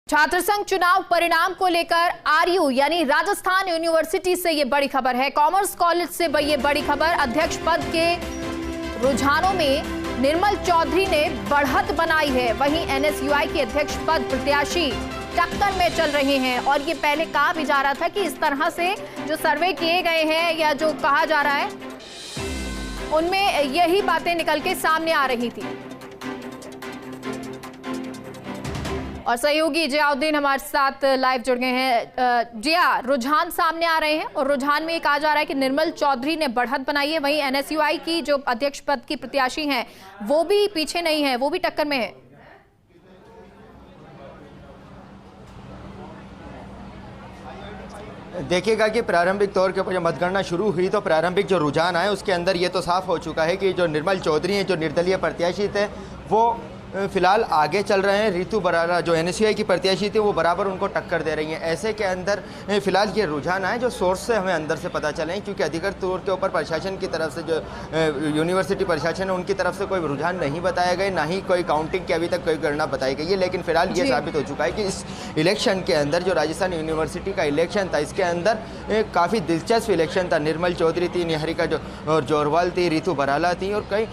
छात्र संघ चुनाव परिणाम को लेकर आरयू यानी राजस्थान यूनिवर्सिटी से ये बड़ी खबर है। कॉमर्स कॉलेज से ये बड़ी खबर। अध्यक्ष पद के रुझानों में निर्मल चौधरी ने बढ़त बनाई है। वहीं एनएसयूआई के अध्यक्ष पद प्रत्याशी टक्कर में चल रहे हैं और ये पहले कहा भी जा रहा था कि इस तरह से जो सर्वे किए गए हैं या जो कहा जा रहा है उनमें यही बातें निकल के सामने आ रही थी। और सहयोगी जियाउद्दीन हमारे साथ लाइव जुड़ गए हैं। जिया, रुझान सामने आ रहे हैं और रुझान में ये कहा जा रहा है कि निर्मल चौधरी ने बढ़त बनाई है। वहीं एनएसयूआई की जो अध्यक्ष पद की प्रत्याशी हैं वो भी पीछे नहीं है, वो भी टक्कर में है। देखिएगा कि प्रारंभिक तौर के ऊपर जब मतगणना शुरू हुई तो प्रारंभिक जो रुझान आए उसके अंदर ये तो साफ हो चुका है कि जो निर्मल चौधरी हैं, जो निर्दलीय प्रत्याशी थे, वो फिलहाल आगे चल रहे हैं। रितु बराला जो एनएसयूआई की प्रत्याशी थी वो बराबर उनको टक्कर दे रही हैं। ऐसे के अंदर फिलहाल ये रुझान आए जो सोर्स से हमें अंदर से पता चले, क्योंकि अधिकृत तौर के ऊपर प्रशासन की तरफ से जो यूनिवर्सिटी प्रशासन है उनकी तरफ से कोई रुझान नहीं बताया गया, ना ही कोई काउंटिंग की अभी तक कोई गणना बताई गई है। लेकिन फिलहाल ये साबित हो चुका है कि इस इलेक्शन के अंदर जो राजस्थान यूनिवर्सिटी का इलेक्शन था, इसके अंदर काफ़ी दिलचस्प इलेक्शन था। निर्मल चौधरी थी, निहारिका और जोरवाल थी, रितु बराला थी और कई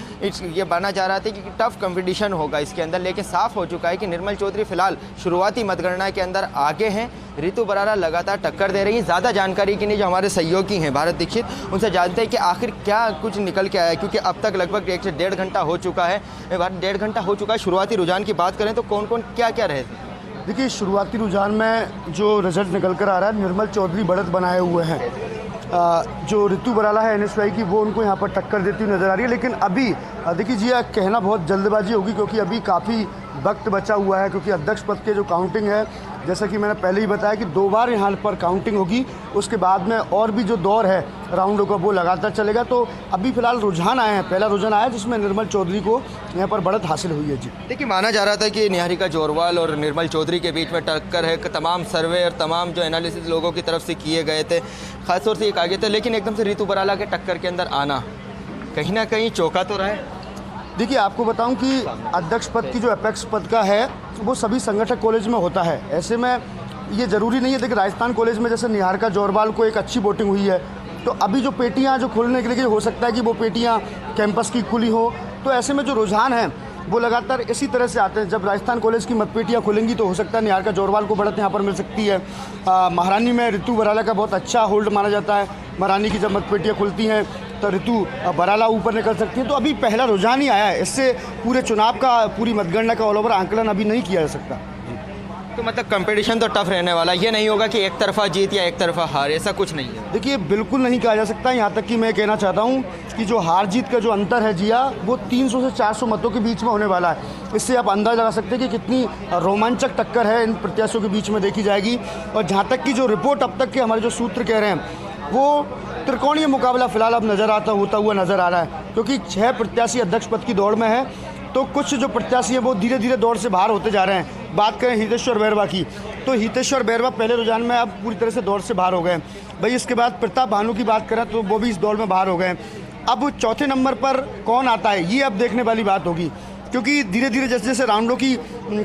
ये माना जा रहा था कि टफ कंपटीशन होगा इसके अंदर। लेकिन साफ हो चुका है कि निर्मल चौधरी फिलहाल शुरुआती मतगणना के अंदर आगे हैं। रितु बराला लगातार टक्कर दे रही हैं। ज़्यादा जानकारी के लिए जो हमारे सहयोगी हैं भारत दीक्षित, उनसे जानते हैं कि आखिर क्या कुछ निकल के आया है, क्योंकि अब तक लगभग 1 से 1.5 घंटा हो चुका है। 1.5 घंटा हो चुका है। शुरुआती रुझान की बात करें तो कौन कौन क्या क्या रहे? देखिए, शुरुआती रुझान में जो रिजल्ट निकल कर आ रहा है, निर्मल चौधरी बढ़त बनाए हुए हैं। जो रितु बराला है एनएसयूआई की, वो उनको यहाँ पर टक्कर देती हुई नजर आ रही है। लेकिन अभी देखिए जी, कहना बहुत जल्दबाजी होगी क्योंकि अभी काफ़ी वक्त बचा हुआ है, क्योंकि अध्यक्ष पद के जो काउंटिंग है, जैसा कि मैंने पहले ही बताया कि 2 बार यहाँ पर काउंटिंग होगी। उसके बाद में और भी जो दौर है राउंडों का वो लगातार चलेगा। तो अभी फिलहाल रुझान आए हैं। पहला रुझान आया जिसमें निर्मल चौधरी को यहाँ पर बढ़त हासिल हुई है। जी देखिए, माना जा रहा था कि निहारिका जोरवाल और निर्मल चौधरी के बीच में टक्कर है। तमाम सर्वे और तमाम जो एनालिसिस लोगों की तरफ से किए गए थे, खासतौर से एक आगे थे, लेकिन एकदम से रितु बराला के टक्कर के अंदर आना कहीं ना कहीं चौंका तो रहा है। देखिए, आपको बताऊं कि अध्यक्ष पद की जो अपेक्स पद का है वो सभी संगठक कॉलेज में होता है। ऐसे में ये ज़रूरी नहीं है। देखिए, राजस्थान कॉलेज में जैसे निहारिका जोरवाल को एक अच्छी वोटिंग हुई है, तो अभी जो पेटियां जो खुलने के लिए हो सकता है कि वो पेटियां कैंपस की खुली हो। तो ऐसे में जो रुझान है वो लगातार इसी तरह से आते हैं। जब राजस्थान कॉलेज की मतपेटियाँ खुलेंगी तो हो सकता है निहारिका जोरवाल को बढ़त यहाँ पर मिल सकती है। महारानी में रितु बराला का बहुत अच्छा होल्ड माना जाता है। महारानी की जब मतपेटियाँ खुलती हैं तो रितु बराला ऊपर निकल सकती है। तो अभी पहला रुझान ही आया है। इससे पूरे चुनाव का, पूरी मतगणना का ऑल ओवर आंकलन अभी नहीं किया जा सकता। तो मतलब कंपटीशन तो टफ रहने वाला, ये नहीं होगा कि एक तरफा जीत या एक तरफा हार, ऐसा कुछ नहीं है। देखिए, बिल्कुल नहीं कहा जा सकता। यहाँ तक कि मैं कहना चाहता हूँ कि जो हार जीत का जो अंतर है जिया, वो 300 से 400 मतों के बीच में होने वाला है। इससे आप अंदाजा लगा सकते हैं कि कितनी रोमांचक टक्कर है इन प्रत्याशियों के बीच में देखी जाएगी। और जहाँ तक कि जो रिपोर्ट अब तक के हमारे जो सूत्र कह रहे हैं, वो त्रिकोणीय मुकाबला फिलहाल अब होता हुआ नजर आ रहा है, क्योंकि 6 प्रत्याशी अध्यक्ष पद की दौड़ में है। तो कुछ जो प्रत्याशी हैं वो धीरे धीरे दौड़ से बाहर होते जा रहे हैं। बात करें हितेश्वर बैरवा की, तो हितेश्वर बैरवा पहले रुझान में अब पूरी तरह से दौड़ से बाहर हो गए। भाई, इसके बाद प्रताप भानु की बात करें तो वो भी इस दौड़ में बाहर हो गए। अब चौथे नंबर पर कौन आता है, ये अब देखने वाली बात होगी, क्योंकि धीरे धीरे जैसे जैसे राउंडों की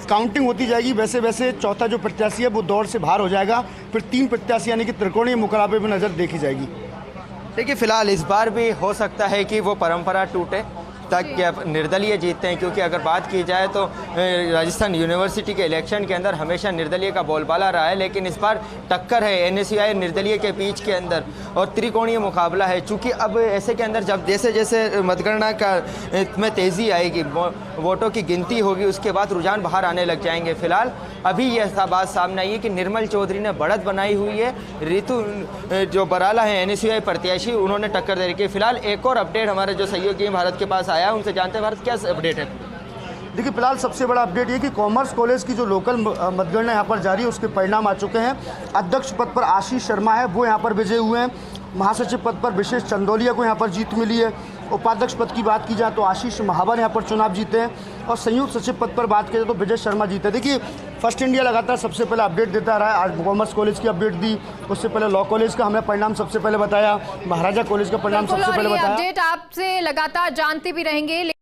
काउंटिंग होती जाएगी वैसे वैसे चौथा जो प्रत्याशी है वो दौड़ से बाहर हो जाएगा। फिर 3 प्रत्याशी यानी कि त्रिकोणीय मुकाबले में नज़र देखी जाएगी। देखिए, फिलहाल इस बार भी हो सकता है कि वो परंपरा टूटे तक कि निर्दलीय जीतते हैं, क्योंकि अगर बात की जाए तो राजस्थान यूनिवर्सिटी के इलेक्शन के अंदर हमेशा निर्दलीय का बोलबाला रहा है। लेकिन इस बार टक्कर है एनएसयूआई निर्दलीय के बीच के अंदर और त्रिकोणीय मुकाबला है। चूँकि अब ऐसे के अंदर जब जैसे जैसे मतगणना का में तेज़ी आएगी, वोटों की गिनती होगी, उसके बाद रुझान बाहर आने लग जाएंगे। फिलहाल अभी यह बात सामने आई है कि निर्मल चौधरी ने बढ़त बनाई हुई है। रितु जो बराला है एनएसयूआई प्रत्याशी, उन्होंने टक्कर दे रखी है। फिलहाल एक और अपडेट हमारे जो सहयोगी हैं भारत के पास आया, उनसे जानते हैं भारत क्या अपडेट है। देखिए, फिलहाल सबसे बड़ा अपडेट ये कि कॉमर्स कॉलेज की जो लोकल मतगणना यहाँ पर जारी है उसके परिणाम आ चुके हैं। अध्यक्ष पद पर आशीष शर्मा है, वो यहाँ पर विजयी हुए हैं। महासचिव पद पर विशेष चंदौलिया को यहाँ पर जीत मिली है। उपाध्यक्ष पद की बात की जाए तो आशीष महावर यहाँ पर चुनाव जीते हैं और संयुक्त सचिव पद पर बात की जाए तो विजय शर्मा जीते। देखिए, फर्स्ट इंडिया लगातार सबसे पहले अपडेट देता रहा है। आज कॉमर्स कॉलेज की अपडेट दी, उससे पहले लॉ कॉलेज का हमने परिणाम सबसे पहले बताया, महाराजा कॉलेज का परिणाम सबसे पहले बताया। अपडेट आपसे लगातार जानते भी रहेंगे।